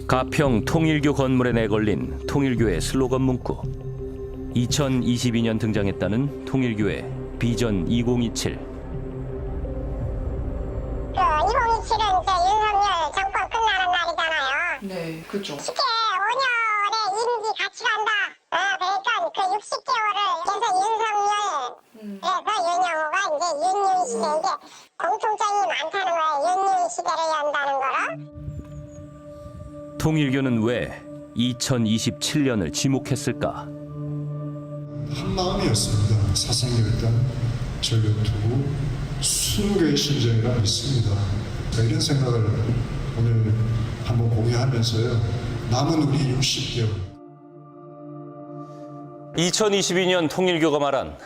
가평 통일교 건물에 내걸린 통일교의 슬로건 문구. 2022년 등장했다는 통일교의 비전 2027. 2027은 이제 윤석열 정권 끝나는 날이잖아요. 네, 그죠. 쉽게 5년의 임기 같이 간다. 그러니까 그 60개월을 계속 윤석열, 그래서 윤영호가 이제 윤윤 시대, 이게 공통점이 많다는 거예요. 윤윤 시대를 연다는 거로. 통일교는 왜 2027년을 지목했을까? 한 마음이었습니다. 사상결단, 전력투구, 순교의 심정이라 믿습니다. 이런 생각을 오늘 한번 공유하면서요. 남은 우리 60개월. 2022년 통일교가 말한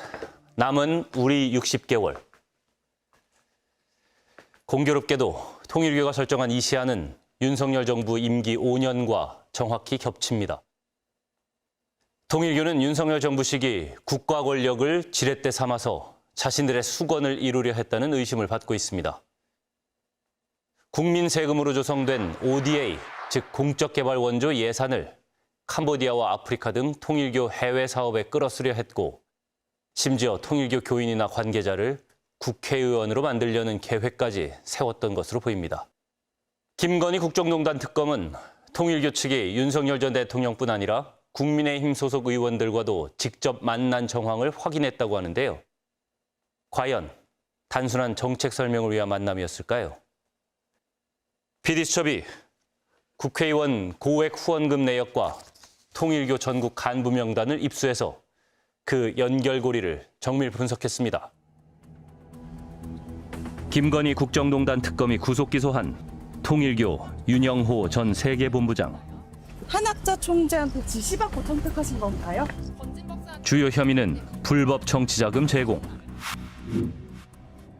남은 우리 60개월. 공교롭게도 통일교가 설정한 이 시한은 윤석열 정부 임기 5년과 정확히 겹칩니다. 통일교는 윤석열 정부 시기 국가 권력을 지렛대 삼아서 자신들의 수건을 이루려 했다는 의심을 받고 있습니다. 국민 세금으로 조성된 ODA, 즉 공적개발 원조 예산을 캄보디아와 아프리카 등 통일교 해외 사업에 끌어쓰려 했고, 심지어 통일교 교인이나 관계자를 국회의원으로 만들려는 계획까지 세웠던 것으로 보입니다. 김건희 국정농단 특검은 통일교 측이 윤석열 전 대통령뿐 아니라 국민의힘 소속 의원들과도 직접 만난 정황을 확인했다고 하는데요. 과연 단순한 정책 설명을 위한 만남이었을까요? PD수첩이 국회의원 고액 후원금 내역과 통일교 전국 간부 명단을 입수해서 그 연결고리를 정밀 분석했습니다. 김건희 국정농단 특검이 구속 기소한 통일교 윤영호 전 세계본부장. 한학자 총재한테 지시받고 선택하신 건가요? 주요 혐의는 불법 정치자금 제공.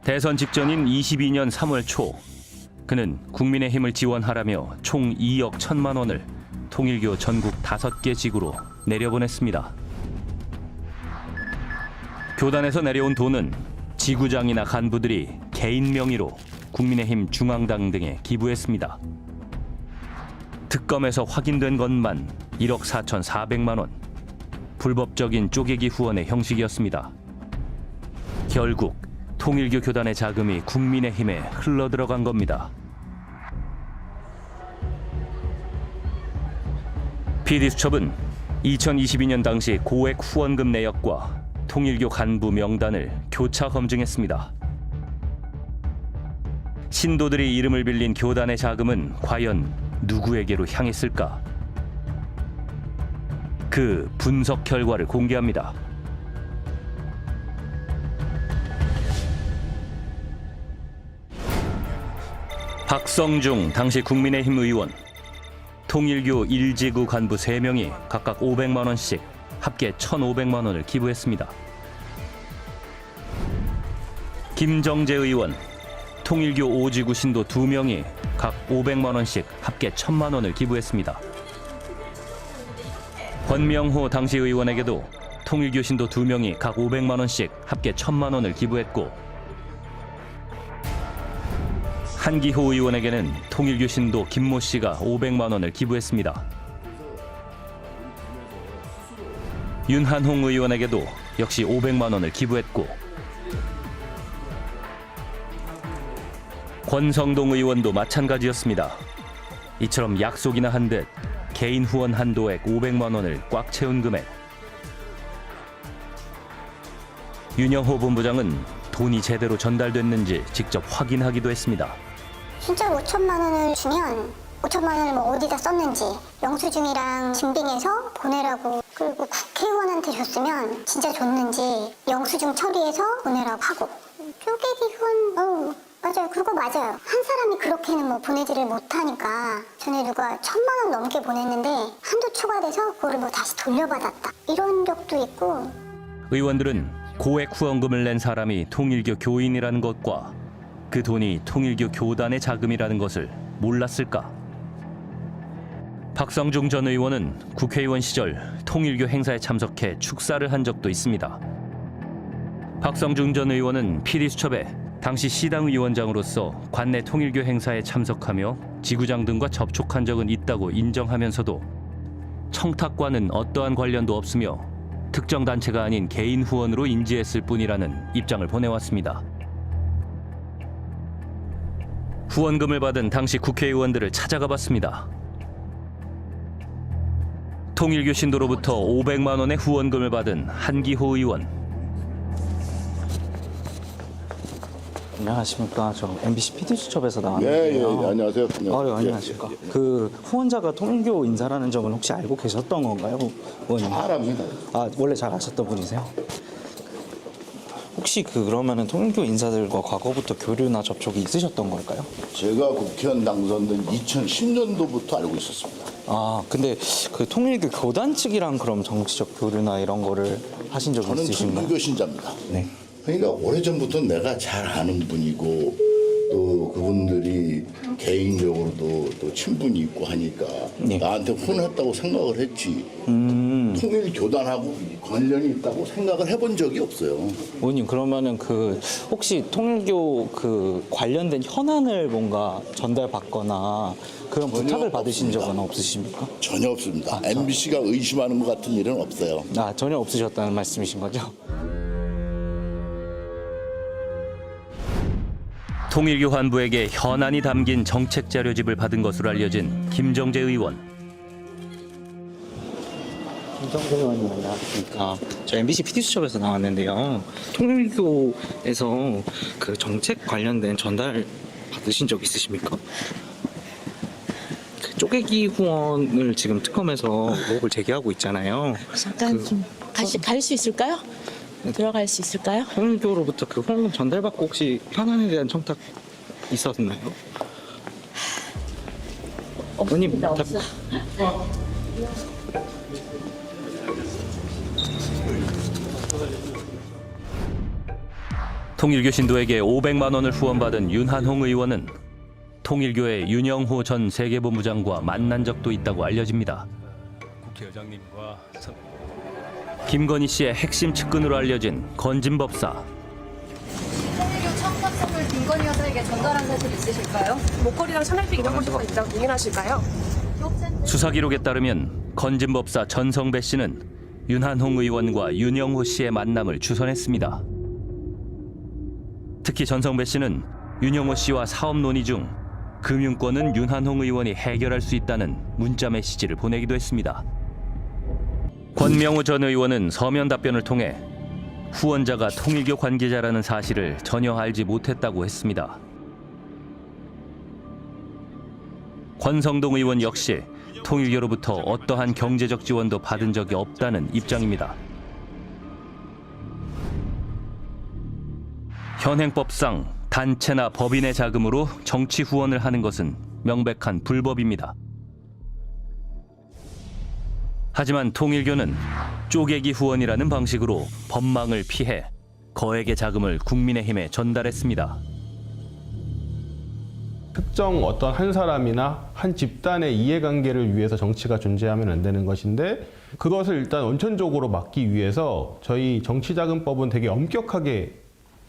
대선 직전인 22년 3월 초, 그는 국민의힘을 지원하라며 총 2억 1천만 원을 통일교 전국 5개 지구로 내려보냈습니다. 교단에서 내려온 돈은 지구장이나 간부들이 개인 명의로 국민의힘 중앙당 등에 기부했습니다. 특검에서 확인된 것만 1억 4,400만 원. 불법적인 쪼개기 후원의 형식이었습니다. 결국 통일교 교단의 자금이 국민의힘에 흘러들어간 겁니다. PD수첩은 2022년 당시 고액 후원금 내역과 통일교 간부 명단을 교차 검증했습니다. 신도들이 이름을 빌린 교단의 자금은 과연 누구에게로 향했을까? 그 분석 결과를 공개합니다. 박성중 당시 국민의힘 의원, 통일교 1지구 간부 3명이 각각 500만 원씩 합계 1,500만 원을 기부했습니다. 김정재 의원, 통일교 5지구 신도 2명이 각 500만 원씩 합계 1,000만 원을 기부했습니다. 권명호 당시 의원에게도 통일교 신도 2명이 각 500만 원씩 합계 1,000만 원을 기부했고, 한기호 의원에게는 통일교 신도 김모 씨가 500만 원을 기부했습니다. 윤한홍 의원에게도 역시 500만 원을 기부했고, 권성동 의원도 마찬가지였습니다. 이처럼 약속이나 한 듯 개인 후원 한도액 500만 원을 꽉 채운 금액. 윤영호 본부장은 돈이 제대로 전달됐는지 직접 확인하기도 했습니다. 진짜 5천만 원을 주면 5천만 원을 뭐 어디다 썼는지 영수증이랑 증빙해서 보내라고, 그리고 국회의원한테 줬으면 진짜 줬는지 영수증 처리해서 보내라고 하고, 쪼개기 후원, 맞아요. 그거 맞아요. 한 사람이 그렇게는 뭐 보내지를 못하니까 전에 누가 1,000만 원 넘게 보냈는데 한도 추가돼서 그거를 뭐 다시 돌려받았다, 이런 적도 있고. 의원들은 고액 후원금을 낸 사람이 통일교 교인이라는 것과 그 돈이 통일교 교단의 자금이라는 것을 몰랐을까? 박성중 전 의원은 국회의원 시절 통일교 행사에 참석해 축사를 한 적도 있습니다. 박성중 전 의원은 PD수첩에 당시 시당 위원장으로서 관내 통일교 행사에 참석하며 지구장 등과 접촉한 적은 있다고 인정하면서도 청탁과는 어떠한 관련도 없으며 특정 단체가 아닌 개인 후원으로 인지했을 뿐이라는 입장을 보내왔습니다. 후원금을 받은 당시 국회의원들을 찾아가 봤습니다. 통일교 신도로부터 500만 원의 후원금을 받은 한기호 의원. 안녕하십니까. 저 MBC PD수첩에서 예, 나왔는데요. 안녕하세요. 안녕하십니까. 그 후원자가 통일교 인사라는 점은 혹시 알고 계셨던 건가요, 의원님? 잘 압니다. 아, 원래 잘 아셨던 분이세요? 혹시 그러면은 통일교 인사들과 과거부터 교류나 접촉이 있으셨던 걸까요? 제가 국회의원 당선된 2010년도부터 알고 있었습니다. 아, 근데 그 통일교 교단 측이랑 그럼 정치적 교류나 이런 거를 하신 적이 저는 있으신가요? 통일교 신자입니다. 네. 그러니까 오래전부터 내가 잘 아는 분이고 또 그분들이 개인적으로도 또 친분이 있고 하니까 네. 나한테 후원했다고 생각을 했지 통일교단하고 관련이 있다고 생각을 해본 적이 없어요. 의원님, 그러면은 그 혹시 통일교 그 관련된 현안을 뭔가 전달받거나 그런 부탁을 받으신 없습니다. 적은 없으십니까? 전혀 없습니다. MBC가 의심하는 것 같은 일은 없어요. 아, 전혀 없으셨다는 말씀이신 거죠? 통일교 환부에게 현안이 담긴 정책 자료집을 받은 것으로 알려진 김정재 의원. 김정재 의원님 안녕하십니까. 저 MBC PD수첩에서 나왔는데요. 통일교에서 그 정책 관련된 전달 받으신 적 있으십니까? 그 쪼개기 후원을 지금 특검에서 의혹을 제기하고 있잖아요. 잠깐 좀 갈 수 있을까요? 들어갈 수 있을까요? 통일교로부터 그 후원금 전달받고 혹시 현안에 대한 청탁 있었나요? 의원님, 없어. 통일교 신도에게 500만 원을 후원받은 윤한홍 의원은 통일교의 윤영호 전 세계본부장과 만난 적도 있다고 알려집니다. 국회의장님과 김건희 씨의 핵심 측근으로 알려진 건진법사. 통일교 청탁선을 김건희 여사에게 전달한 사실 있으실까요? 목걸이랑 샤넬백 이런 것도 있다고 공인하실까요? 수사 기록에 따르면 건진법사 전성배 씨는 윤한홍 의원과 윤영호 씨의 만남을 주선했습니다. 특히 전성배 씨는 윤영호 씨와 사업 논의 중 금융권은 윤한홍 의원이 해결할 수 있다는 문자 메시지를 보내기도 했습니다. 권명우 전 의원은 서면 답변을 통해 후원자가 통일교 관계자라는 사실을 전혀 알지 못했다고 했습니다. 권성동 의원 역시 통일교로부터 어떠한 경제적 지원도 받은 적이 없다는 입장입니다. 현행법상 단체나 법인의 자금으로 정치 후원을 하는 것은 명백한 불법입니다. 하지만 통일교는 쪼개기 후원이라는 방식으로 법망을 피해 거액의 자금을 국민의힘에 전달했습니다. 특정 어떤 한 사람이나 한 집단의 이해관계를 위해서 정치가 존재하면 안 되는 것인데 그것을 일단 원천적으로 막기 위해서 저희 정치자금법은 되게 엄격하게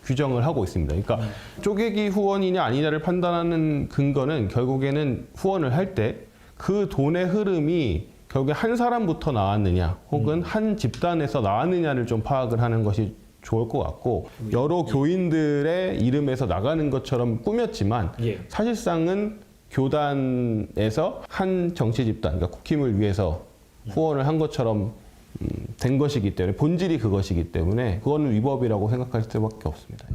규정을 하고 있습니다. 그러니까 쪼개기 후원이냐 아니냐를 판단하는 근거는 결국에는 후원을 할 때 그 돈의 흐름이 결국에 한 사람부터 나왔느냐 혹은 한 집단에서 나왔느냐를 좀 파악을 하는 것이 좋을 것 같고 여러 교인들의 이름에서 나가는 것처럼 꾸몄지만 사실상은 교단에서 한 정치 집단, 그러니까 국힘을 위해서 후원을 한 것처럼 된 것이기 때문에 본질이 그것이기 때문에 그거는 위법이라고 생각할 수밖에 없습니다.